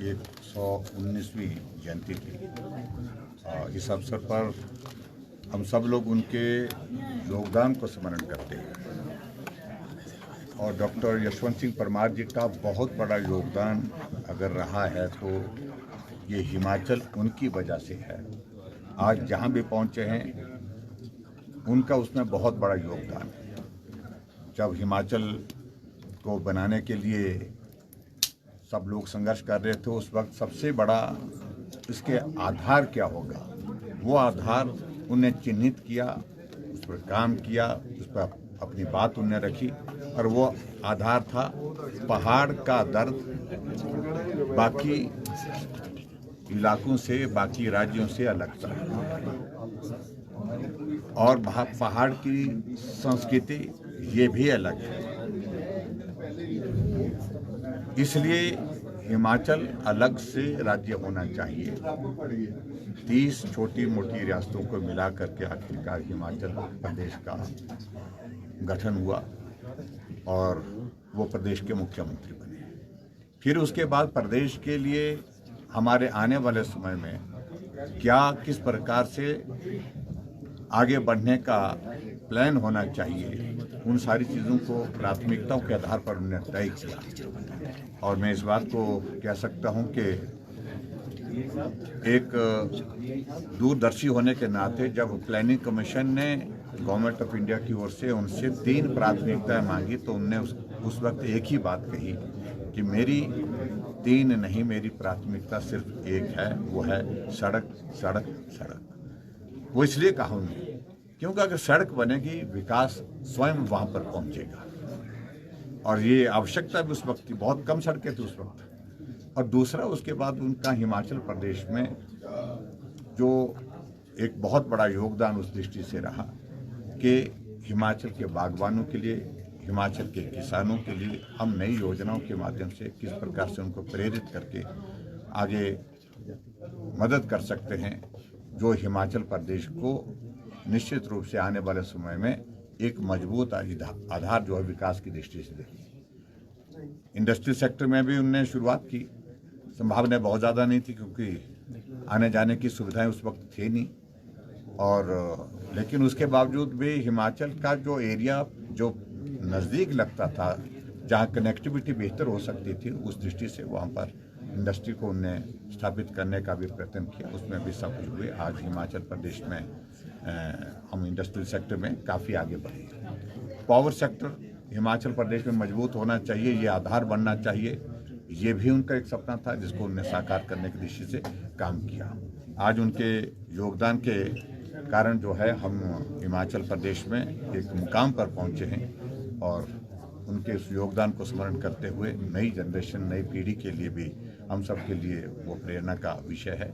119वीं जयंती थी। इस अवसर पर हम सब लोग उनके योगदान को स्मरण करते हैं और डॉक्टर यशवंत सिंह परमार जी का बहुत बड़ा योगदान अगर रहा है तो ये हिमाचल उनकी वजह से है। आज जहाँ भी पहुँचे हैं उनका उसमें बहुत बड़ा योगदान है। जब हिमाचल को बनाने के लिए सब लोग संघर्ष कर रहे थे उस वक्त सबसे बड़ा इसके आधार क्या होगा, वो आधार उन्हें चिन्हित किया, उस पर काम किया, उस पर अपनी बात उन्हें रखी और वो आधार था पहाड़ का दर्द बाकी इलाकों से, बाकी राज्यों से अलग था और पहाड़ की संस्कृति ये भी अलग है। इसलिए हिमाचल अलग से राज्य होना चाहिए। 30 छोटी मोटी रियासतों को मिला करके आखिरकार हिमाचल प्रदेश का गठन हुआ और वो प्रदेश के मुख्यमंत्री बने। फिर उसके बाद प्रदेश के लिए हमारे आने वाले समय में क्या किस प्रकार से आगे बढ़ने का प्लान होना चाहिए, उन सारी चीज़ों को प्राथमिकताओं के आधार पर उन्होंने तय किया। और मैं इस बात को कह सकता हूं कि एक दूरदर्शी होने के नाते जब प्लानिंग कमीशन ने गवर्नमेंट ऑफ इंडिया की ओर से उनसे 3 प्राथमिकताएं मांगी तो उनने उस वक्त एक ही बात कही कि मेरी 3 नहीं, मेरी प्राथमिकता सिर्फ एक है, वो है सड़क सड़क सड़क। वो इसलिए कहा उन्होंने क्योंकि अगर सड़क बनेगी विकास स्वयं वहां पर पहुंचेगा और ये आवश्यकता भी उस वक्त की, बहुत कम सड़कें थी उस वक्त। और दूसरा उसके बाद उनका हिमाचल प्रदेश में जो एक बहुत बड़ा योगदान उस दृष्टि से रहा कि हिमाचल के बागवानों के लिए, हिमाचल के किसानों के लिए हम नई योजनाओं के माध्यम से किस प्रकार से उनको प्रेरित करके आगे मदद कर सकते हैं, जो हिमाचल प्रदेश को निश्चित रूप से आने वाले समय में एक मजबूत आधार जो है विकास की दृष्टि से देखी। इंडस्ट्री सेक्टर में भी उन्होंने शुरुआत की। संभावना बहुत ज़्यादा नहीं थी क्योंकि आने जाने की सुविधाएं उस वक्त थी नहीं, और लेकिन उसके बावजूद भी हिमाचल का जो एरिया जो नज़दीक लगता था, जहाँ कनेक्टिविटी बेहतर हो सकती थी, उस दृष्टि से वहाँ पर इंडस्ट्री को उन्हें स्थापित करने का भी प्रयत्न किया। उसमें भी सफल हुए। आज हिमाचल प्रदेश में हम इंडस्ट्रियल सेक्टर में काफ़ी आगे बढ़े। पावर सेक्टर हिमाचल प्रदेश में मजबूत होना चाहिए, ये आधार बनना चाहिए, ये भी उनका एक सपना था जिसको उन्होंने साकार करने की दृष्टि से काम किया। आज उनके योगदान के कारण जो है हम हिमाचल प्रदेश में एक मुकाम पर पहुँचे हैं और उनके उस योगदान को स्मरण करते हुए नई जनरेशन, नई पीढ़ी के लिए भी हम सब के लिए वो प्रेरणा का विषय है।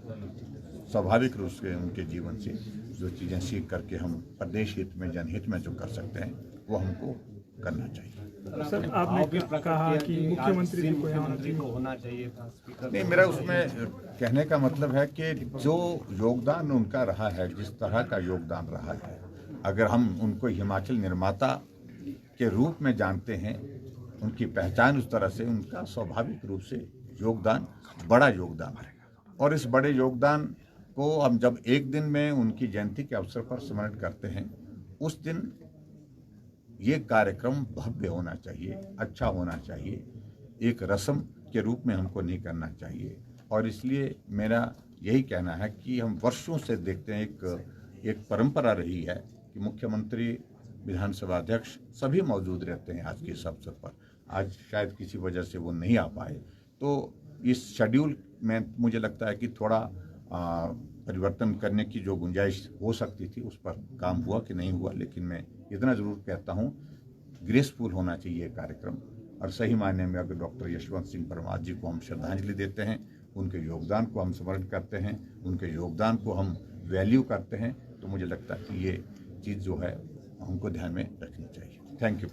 स्वाभाविक रूप से उनके जीवन से जो चीज़ें सीख करके हम प्रदेश हित में, जनहित में जो कर सकते हैं वो हमको करना चाहिए। सर, आपने कहा कि मुख्यमंत्री जी को होना चाहिए। नहीं, मेरा उसमें कहने का मतलब है कि जो योगदान उनका रहा है, जिस तरह का योगदान रहा है, अगर हम उनको हिमाचल निर्माता के रूप में जानते हैं, उनकी पहचान उस तरह से, उनका स्वाभाविक रूप से योगदान बड़ा योगदान है। और इस बड़े योगदान को हम जब एक दिन में उनकी जयंती के अवसर पर स्मरण करते हैं, उस दिन ये कार्यक्रम भव्य होना चाहिए, अच्छा होना चाहिए, एक रस्म के रूप में हमको नहीं करना चाहिए। और इसलिए मेरा यही कहना है कि हम वर्षों से देखते हैं, एक परंपरा रही है कि मुख्यमंत्री, विधानसभा अध्यक्ष सभी मौजूद रहते हैं आज के इस अवसर पर। आज शायद किसी वजह से वो नहीं आ पाए, तो इस शेड्यूल में मुझे लगता है कि थोड़ा परिवर्तन करने की जो गुंजाइश हो सकती थी उस पर काम हुआ कि नहीं हुआ। लेकिन मैं इतना ज़रूर कहता हूँ, ग्रेसफुल होना चाहिए कार्यक्रम। और सही मायने में अगर डॉक्टर यशवंत सिंह परमार जी को हम श्रद्धांजलि देते हैं, उनके योगदान को हम स्मरण करते हैं, उनके योगदान को हम वैल्यू करते हैं, तो मुझे लगता है कि ये चीज़ जो है हमको ध्यान में रखनी चाहिए। Thank you.